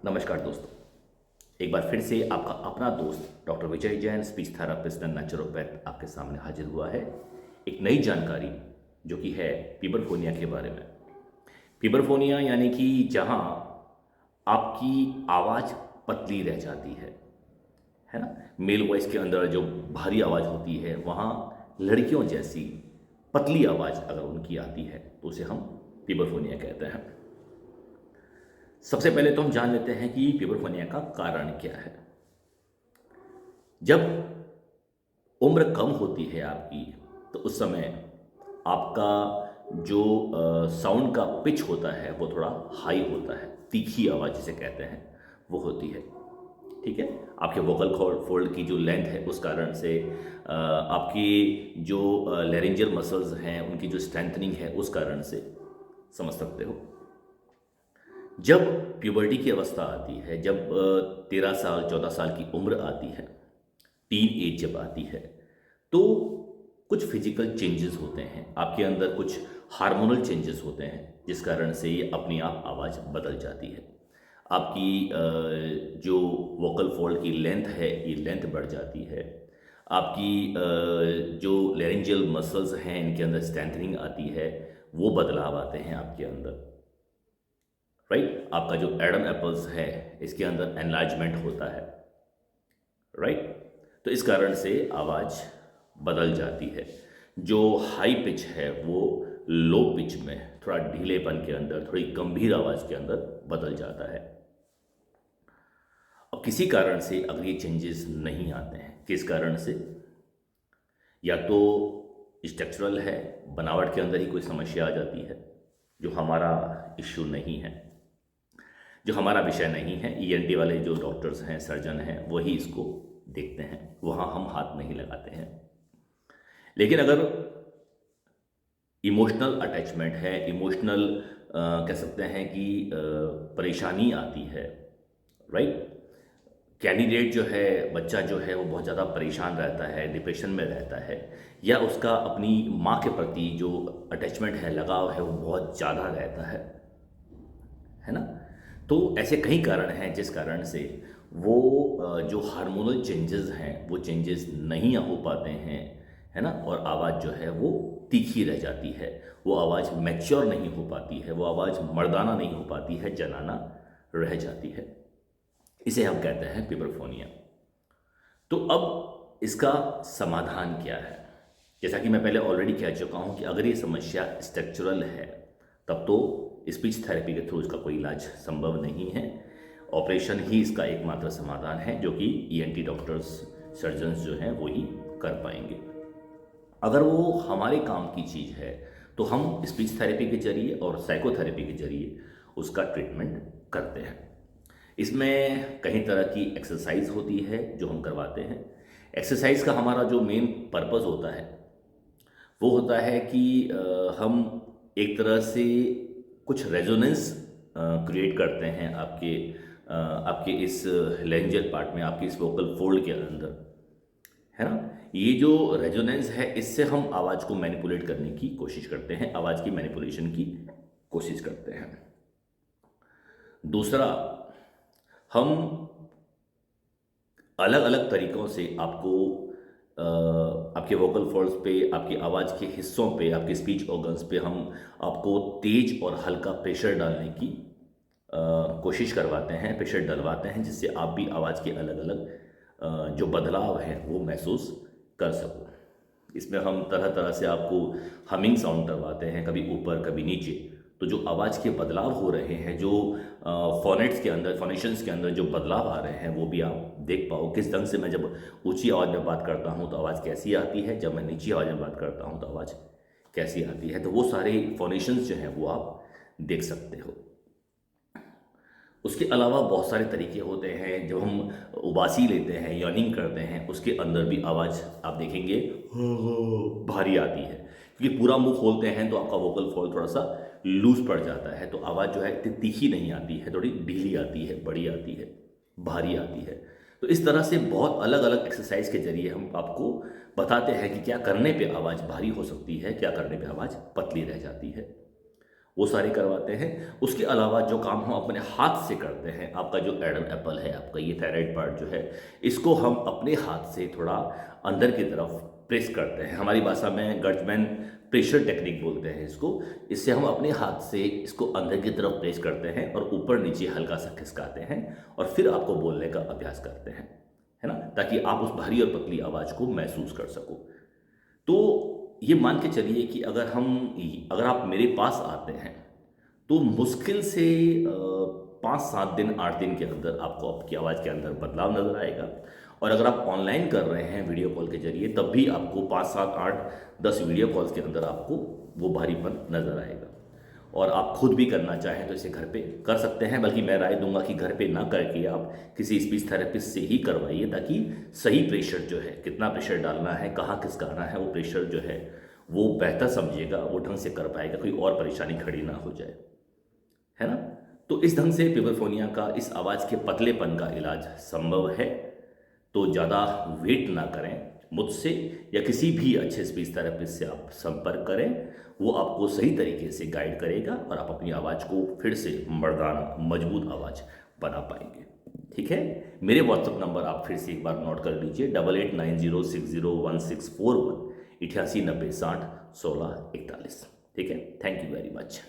नमस्कार दोस्तों। एक बार फिर से आपका अपना दोस्त doctor Vijay Jain, speech therapist and naturopath आपके सामने हाजिर हुआ है एक नई जानकारी जो कि है पीबरफोनिया के बारे में। पीबरफोनिया यानी कि जहां आपकी आवाज़ पतली रह जाती है ना। मेल वॉइस के अंदर जो भारी आवाज़ होती है वहाँ लड़कियों जैसी पतली आवाज़ अगर उनकी आती है तो उसे हम पीबरफोनिया कहते हैं। सबसे पहले तो हम जान लेते हैं कि पीबरफोनिया का कारण क्या है। जब उम्र कम होती है आपकी तो उस समय आपका जो साउंड का पिच होता है वो थोड़ा हाई होता है, तीखी आवाज़ जिसे कहते हैं वो होती है। ठीक है, आपके वोकल फोल्ड की जो लेंथ है उस कारण से आपकी जो लैरिंजियल मसल्स हैं उनकी जो स्ट्रेंथनिंग है उस कारण से समझ सकते हो। जब प्यूबर्टी की अवस्था आती है, जब 13 साल 14 साल की उम्र आती है, टीन एज जब आती है, तो कुछ फिजिकल चेंजेस होते हैं आपके अंदर, कुछ हार्मोनल चेंजेस होते हैं जिस कारण से ये अपनी आप आवाज़ बदल जाती है। आपकी जो वोकल फोल्ड की लेंथ है ये लेंथ बढ़ जाती है। आपकी जो लैरिंजियल मसल्स हैं इनके अंदर स्ट्रेंथनिंग आती है, वो बदलाव आते हैं आपके अंदर। राइट, आपका जो एडम एप्पल्स है इसके अंदर एनलार्जमेंट होता है। राइट, तो इस कारण से आवाज़ बदल जाती है। जो हाई पिच है वो लो पिच में, थोड़ा ढीलेपन के अंदर, थोड़ी गंभीर आवाज़ के अंदर बदल जाता है। अब किसी कारण से अगर ये चेंजेस नहीं आते हैं, किस कारण से, या तो स्ट्रक्चरल है, बनावट के अंदर ही कोई समस्या आ जाती है, जो हमारा इश्यू नहीं है, जो हमारा विषय नहीं है। ईएनटी वाले जो डॉक्टर्स हैं, सर्जन हैं, वही इसको देखते हैं, वहाँ हम हाथ नहीं लगाते हैं। लेकिन अगर इमोशनल अटैचमेंट है, इमोशनल कह सकते हैं कि परेशानी आती है, राइट, कैंडिडेट जो है, बच्चा जो है वो बहुत ज़्यादा परेशान रहता है, डिप्रेशन में रहता है, या उसका अपनी माँ के प्रति जो अटैचमेंट है, लगाव है, वो बहुत ज़्यादा रहता है ना। तो ऐसे कई कारण हैं जिस कारण से वो जो हार्मोनल चेंजेस हैं वो चेंजेस नहीं हो पाते हैं, है ना, और आवाज़ जो है वो तीखी रह जाती है, वो आवाज़ मैच्योर नहीं हो पाती है, वो आवाज़ मर्दाना नहीं हो पाती है, जनाना रह जाती है। इसे हम कहते हैं पिबरफोनिया। तो अब इसका समाधान क्या है? जैसा कि मैं पहले ऑलरेडी कह चुका हूं कि अगर ये समस्या स्ट्रक्चरल है तब तो स्पीच थेरेपी के थ्रू इसका कोई इलाज संभव नहीं है। ऑपरेशन ही इसका एकमात्र समाधान है जो कि ईएनटी डॉक्टर्स, सर्जन्स जो हैं वो ही कर पाएंगे। अगर वो हमारे काम की चीज़ है तो हम स्पीच थेरेपी के जरिए और साइकोथेरेपी के जरिए उसका ट्रीटमेंट करते हैं। इसमें कई तरह की एक्सरसाइज होती है जो हम करवाते हैं। एक्सरसाइज का हमारा जो मेन पर्पस होता है वो होता है कि हम एक तरह से कुछ रेजोनेंस क्रिएट करते हैं आपके इस लेंजर पार्ट में, आपके इस वोकल फोल्ड के अंदर, है ना। ये जो रेजोनेंस है इससे हम आवाज़ को मैनिपुलेट करने की कोशिश करते हैं, आवाज़ की मैनिपुलेशन की कोशिश करते हैं। दूसरा, हम अलग अलग तरीक़ों से आपको आपके वोकल फोल्ड्स पे, आपकी आवाज़ के हिस्सों पे, आपके स्पीच ऑर्गन्स पे हम आपको तेज और हल्का प्रेशर डालने की कोशिश करवाते हैं, प्रेशर डलवाते हैं, जिससे आप भी आवाज़ के अलग अलग जो बदलाव हैं वो महसूस कर सको। इसमें हम तरह तरह से आपको हमिंग साउंड करवाते हैं, कभी ऊपर कभी नीचे। तो जो आवाज़ के बदलाव हो रहे हैं, जो फोनेट्स के अंदर, फोनेशंस के अंदर जो बदलाव आ रहे हैं वो भी आप देख पाओ। किस ढंग से मैं जब ऊंची आवाज़ में बात करता हूँ तो आवाज़ कैसी आती है, जब मैं नीची आवाज़ में बात करता हूँ तो आवाज़ कैसी आती है। तो वो सारे फोनेशंस जो हैं वो आप देख सकते हो। उसके अलावा बहुत सारे तरीके होते हैं। जब हम उबासी लेते हैं, यॉर्निंग करते हैं, उसके अंदर भी आवाज़ आप देखेंगे भारी आती है, क्योंकि पूरा मुंह खोलते हैं तो आपका वोकल फोल्ड थोड़ा सा लूज पड़ जाता है, तो आवाज़ जो है इतनी तीखी नहीं आती है, थोड़ी ढीली आती है, बड़ी आती है, भारी आती है। तो इस तरह से बहुत अलग अलग एक्सरसाइज के जरिए हम आपको बताते हैं कि क्या करने पे आवाज़ भारी हो सकती है, क्या करने पे आवाज़ पतली रह जाती है। वो सारे करवाते हैं। उसके अलावा जो काम हम अपने हाथ से करते हैं, आपका जो एडम एप्पल है, आपका ये थायराइड पार्ट जो है, इसको हम अपने हाथ से थोड़ा अंदर की तरफ प्रेस करते हैं। हमारी भाषा में गर्जमैन प्रेशर टेक्निक बोलते हैं इसको। इससे हम अपने हाथ से इसको अंदर की तरफ प्रेस करते हैं और ऊपर नीचे हल्का सा खिसकाते हैं और फिर आपको बोलने का अभ्यास करते हैं, है ना, ताकि आप उस भारी और पतली आवाज़ को महसूस कर सको। तो ये मान के चलिए कि अगर आप मेरे पास आते हैं तो मुश्किल से 5-7 दिन 8 दिन के अंदर आपको आपकी आवाज़ के अंदर बदलाव नज़र आएगा। और अगर आप ऑनलाइन कर रहे हैं वीडियो कॉल के जरिए, तब भी आपको 5-7-8-10 वीडियो कॉल्स के अंदर आपको वो भारीपन नज़र आएगा। और आप खुद भी करना चाहें तो इसे घर पे कर सकते हैं, बल्कि मैं राय दूंगा कि घर पे ना करके आप किसी स्पीच थेरेपिस्ट से ही करवाइए, ताकि सही प्रेशर जो है, कितना प्रेशर डालना है, कहाँ खिसकाना है, वो प्रेशर जो है वो बेहतर समझेगा, वो ढंग से कर पाएगा, कोई और परेशानी खड़ी ना हो जाए, है ना। तो इस ढंग से पिबरफोनिया का, इस आवाज़ के पतलेपन का इलाज संभव है। तो ज़्यादा वेट ना करें, मुझसे या किसी भी अच्छे स्पीच थेरेपिस्ट से आप संपर्क करें। वो आपको सही तरीके से गाइड करेगा और आप अपनी आवाज़ को फिर से मर्दाना मजबूत आवाज़ बना पाएंगे। ठीक है, मेरे व्हाट्सअप नंबर आप फिर से एक बार नोट कर लीजिए, 8890601641, 8890601641। ठीक है, थैंक यू वेरी मच।